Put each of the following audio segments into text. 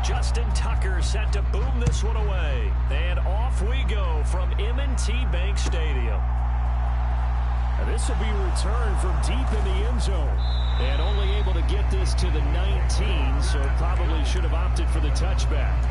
Justin Tucker set to boom this one away. And off we go from M&T Bank Stadium. And this will be returned from deep in the end zone. And only able to get this to the 19, so probably should have opted for the touchback.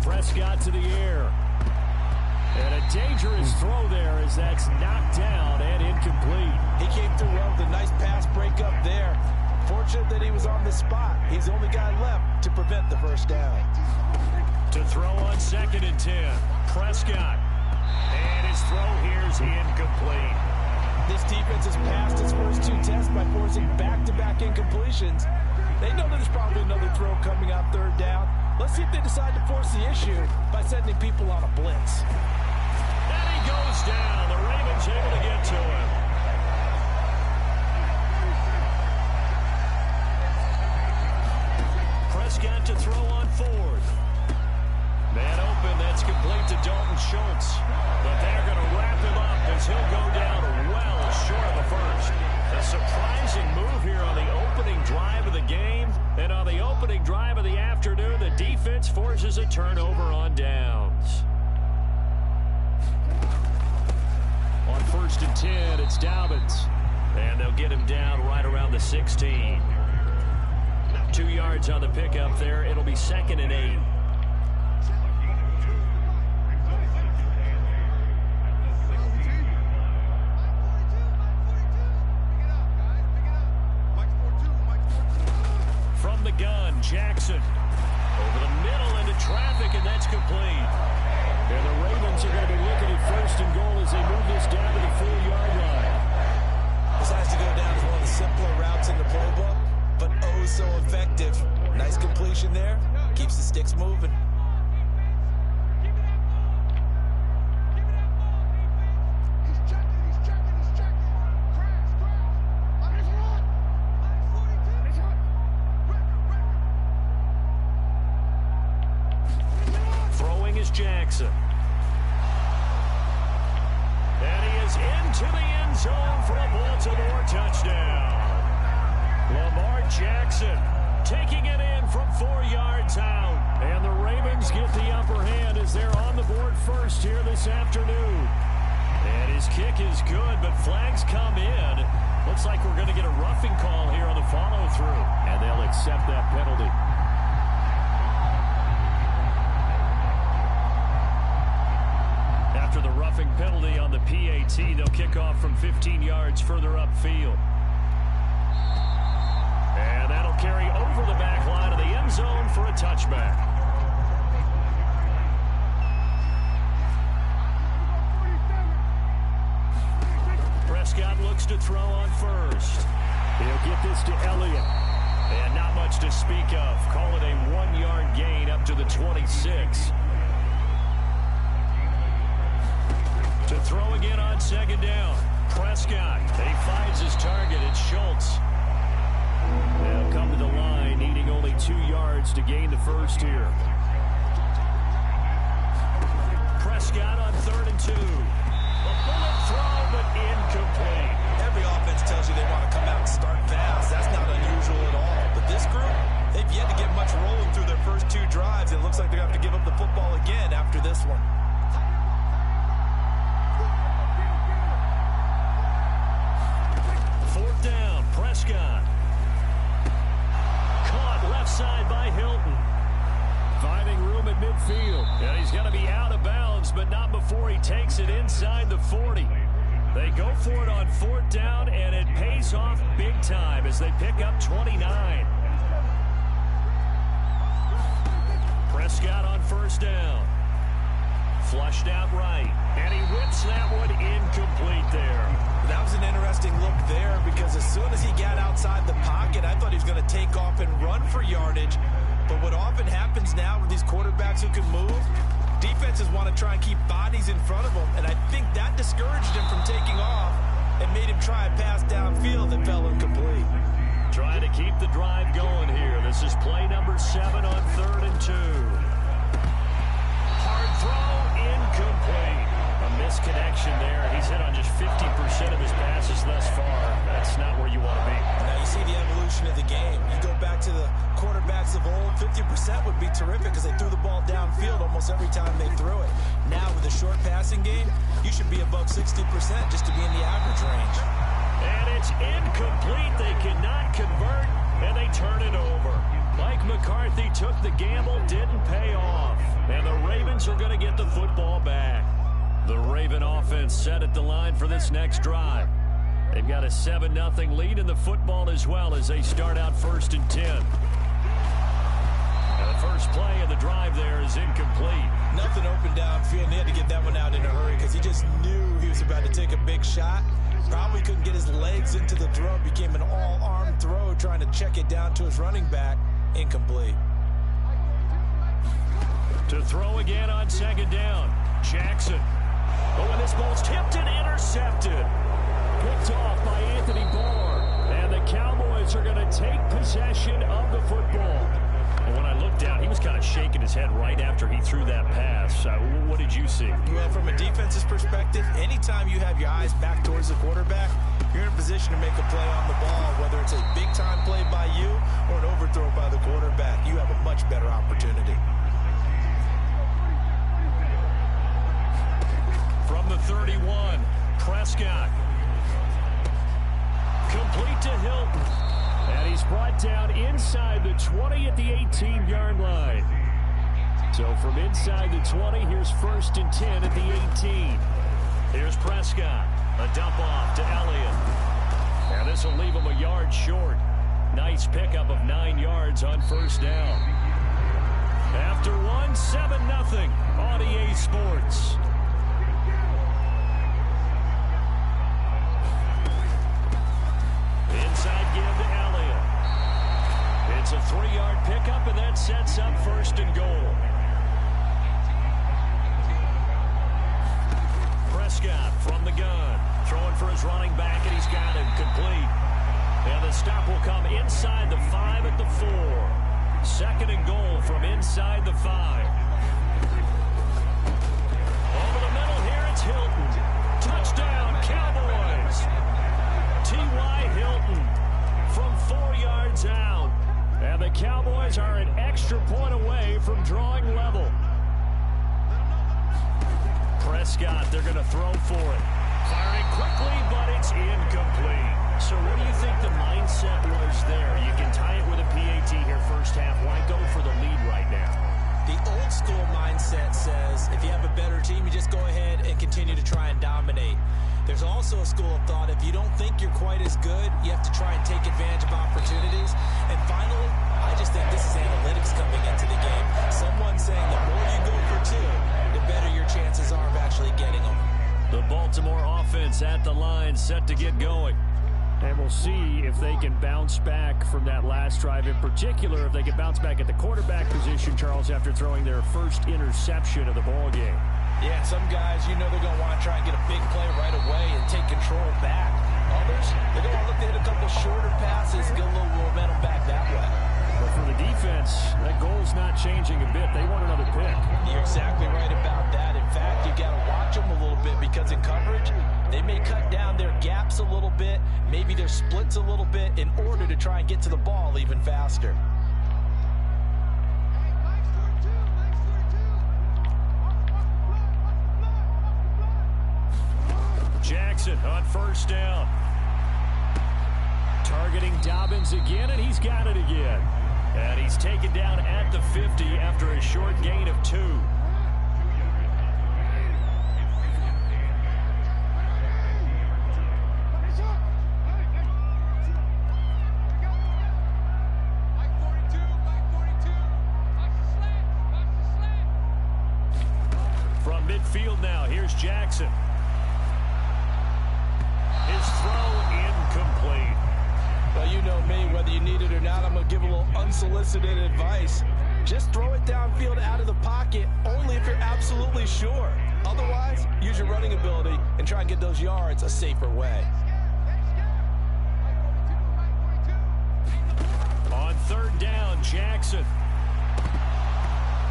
Prescott to the air. And a dangerous throw there as that's knocked down and incomplete. He came through well with a nice pass breakup there. Fortunate that he was on the spot. He's the only guy left to prevent the first down. To throw on 2nd and 10. Prescott. And his throw here's incomplete. This defense has passed its first 2 tests by forcing back-to-back incompletions. They know that there's probably another throw coming on 3rd down. Let's see if they decide to force the issue by sending people on a blitz. And he goes down. The Ravens able to get to him. Prescott to throw on 4th. Man open, that's complete to Dalton Schultz. But they're going to wrap him up as he'll go down well short of the first. A surprising move here on the opening drive of the game. And on the opening drive of the afternoon, the defense forces a turnover on downs. On 1st and 10, it's Dobbins. And they'll get him down right around the 16. 2 yards on the pickup there. It'll be 2nd and 8. From the gun, Jackson. Over the middle into traffic, and that's complete. And the Ravens are going to be looking at 1st and goal as they move this down to the 4-yard line. This has to go down as one of the simpler routes in the playbook, but oh so effective. Nice completion there. Keeps the sticks moving. Throwing is Jackson. And he is into the end zone for a Baltimore touchdown. Lamar Jackson taking it in from 4 yards out. And the Ravens get the upper hand as they're on the board first here this afternoon. And his kick is good, but flags come in. Looks like we're going to get a roughing call here on the follow-through. And they'll accept that penalty. After the roughing penalty on the PAT, they'll kick off from 15 yards further upfield. And that'll carry over the back line of the end zone for a touchback. Prescott looks to throw on 1st. He'll get this to Elliott. And not much to speak of. Call it a 1-yard gain up to the 26. To throw again on 2nd down. Prescott. He finds his target. It's Schultz. They'll come to the line, needing only 2 yards to gain the first here. Prescott on 3rd and 2. A bullet throw, but incomplete. Every offense tells you they want to come out and start fast. That's not unusual at all. But this group, they've yet to get much rolling through their first 2 drives. It looks like they're going to have to give up the football again after this one. Fourth down, Prescott. Caught left side by Hilton. Finding room at midfield. And he's going to be out of bounds, but not before he takes it inside the 40. They go for it on 4th down, and it pays off big time as they pick up 29. Prescott on 1st down. Flushed out right. And he whips that one incomplete there. That was an interesting look there because as soon as he got outside the pocket, I thought he was going to take off and run for yardage. But what often happens now with these quarterbacks who can move, defense defenses want to try and keep bodies in front of them, and I think that discouraged him from taking off and made him try a pass downfield that fell incomplete. Trying to keep the drive going here. This is play number 7 on 3rd and 2. Hard throw, incomplete. A misconnection there. He's hit on just 50% of his passes thus far. That's not where you want to be. Now you see the evolution of the game. You go back to the quarterbacks of old, 50% would be terrific because they threw the ball downfield almost every time they threw it. Now with a short passing game, you should be above 60% just to be in the average range. And it's incomplete. They cannot convert, and they turn it over. Mike McCarthy took the gamble, didn't pay off. And the Ravens are going to get the football back. The Raven offense set at the line for this next drive. They've got a 7-0 lead in the football as well as they start out 1st and 10. And the first play of the drive there is incomplete. Nothing open downfield, and he had to get that one out in a hurry because he just knew he was about to take a big shot. Probably couldn't get his legs into the throw. Became an all-arm throw trying to check it down to his running back. Incomplete. To throw again on 2nd down. Jackson. Oh, and this ball's tipped and intercepted. Picked off by Anthony Barr. And the Cowboys are going to take possession of the football. And when I looked down, he was kind of shaking his head right after he threw that pass. What did you see? Well, from a defense's perspective, anytime you have your eyes back towards the quarterback, you're in a position to make a play on the ball, whether it's a big-time play by you or an overthrow by the quarterback. You have a much better opportunity. From the 31, Prescott. Complete to Hilton. And he's brought down inside the 20 at the 18-yard line. So from inside the 20, here's 1st and 10 at the 18. Here's Prescott. A dump off to Elliott. And this will leave him a yard short. Nice pickup of 9 yards on 1st down. After one, 7-0 on EA Sports. Inside give to Elliott. It's a 3-yard pickup, and that sets up 1st and goal. Prescott from the gun. Throwing for his running back, and he's got him complete. And the stop will come inside the 5 at the 4. 2nd and goal from inside the 5. Over the middle here, it's Hilton. Touchdown, Cowboys. T.Y. Hilton from 4 yards out. And the Cowboys are an extra point away from drawing level. Prescott, they're going to throw for it. Firing quickly, but it's incomplete. So what do you think the mindset was there? You can tie it with a PAT here 1st half. Why go for the lead right now? The old school mindset says if you have a better team, you just go ahead and continue to try and dominate. There's also a school of thought, if you don't think you're quite as good, you have to try and take advantage of opportunities. And finally, I just think this is analytics coming into the game. Someone saying the more you go for 2, the better your chances are of actually getting them. The Baltimore offense at the line, set to get going. And we'll see if they can bounce back from that last drive. In particular, if they can bounce back at the quarterback position, Charles, after throwing their first interception of the ball game. Yeah, some guys, you know they're going to want to try and get a big play right away and take control back. Others, they're going to look to hit a couple shorter passes, get a little momentum back that way. But for the defense, that goal's not changing a bit. They want another pick. You're exactly right about that. In fact, you got to watch them a little bit because in coverage, they may cut down their gaps a little bit, maybe their splits a little bit in order to try and get to the ball even faster. Jackson on 1st down. Targeting Dobbins again, and he's got it again. And he's taken down at the 50 after a short gain of 2. From midfield now, here's Jackson. His throw incomplete. Well, you you know me, whether you need it or not, I'm going to give a little unsolicited advice. Just throw it downfield out of the pocket only if you're absolutely sure. Otherwise, use your running ability and try and get those yards a safer way. On third down, Jackson.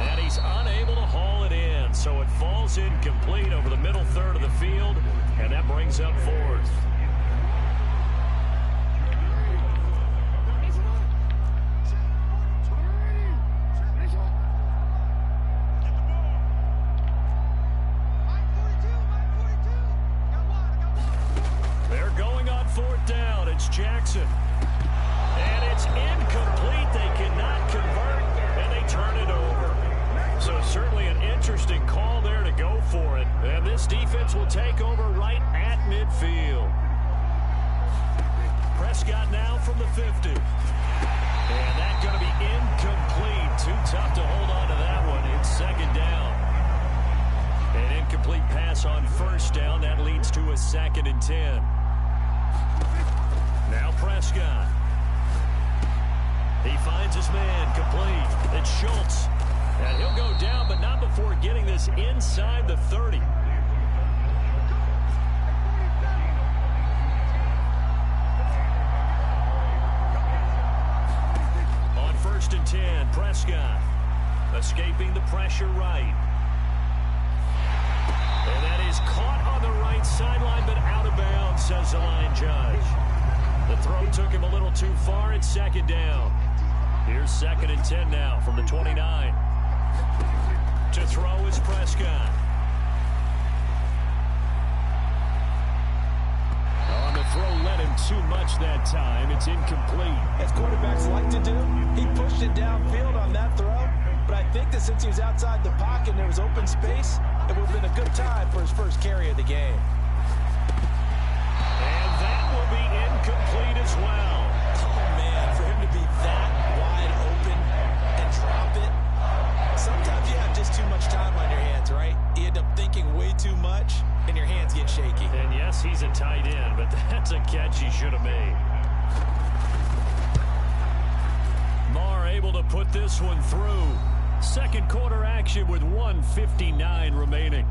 And he's unable to haul it in, so it falls incomplete over the middle third of the field, and that brings up fourth. They're going on fourth down. It's Jackson. And it's incomplete. They cannot convert, and they turn it over. So certainly an interesting call there to go for it. And this defense will take over right at midfield. Prescott now from the 50. And that's going to be incomplete. Too tough to hold on to that one. It's second down. An incomplete pass on first down. That leads to a 2nd and 10. Now Prescott. He finds his man complete. It's Schultz. And he'll go down, but not before getting this inside the 30. On 1st and 10, Prescott escaping the pressure right. And that is caught on the right sideline, but out of bounds, says the line judge. The throw took him a little too far. It's second down. Here's 2nd and 10 now from the 29. To throw is Prescott. On the throw, led him too much that time. It's incomplete. As quarterbacks like to do, he pushed it downfield on that throw. But I think that since he was outside the pocket and there was open space, it would have been a good time for his first carry of the game. And that will be incomplete as well. Oh, man, for him to be that wide open and drop it. Sometimes you have just too much time on your hands, right? You end up thinking way too much, and your hands get shaky. And yes, he's a tight end, but that's a catch he should have made. Marr able to put this one through. Second quarter action with 1:59 remaining.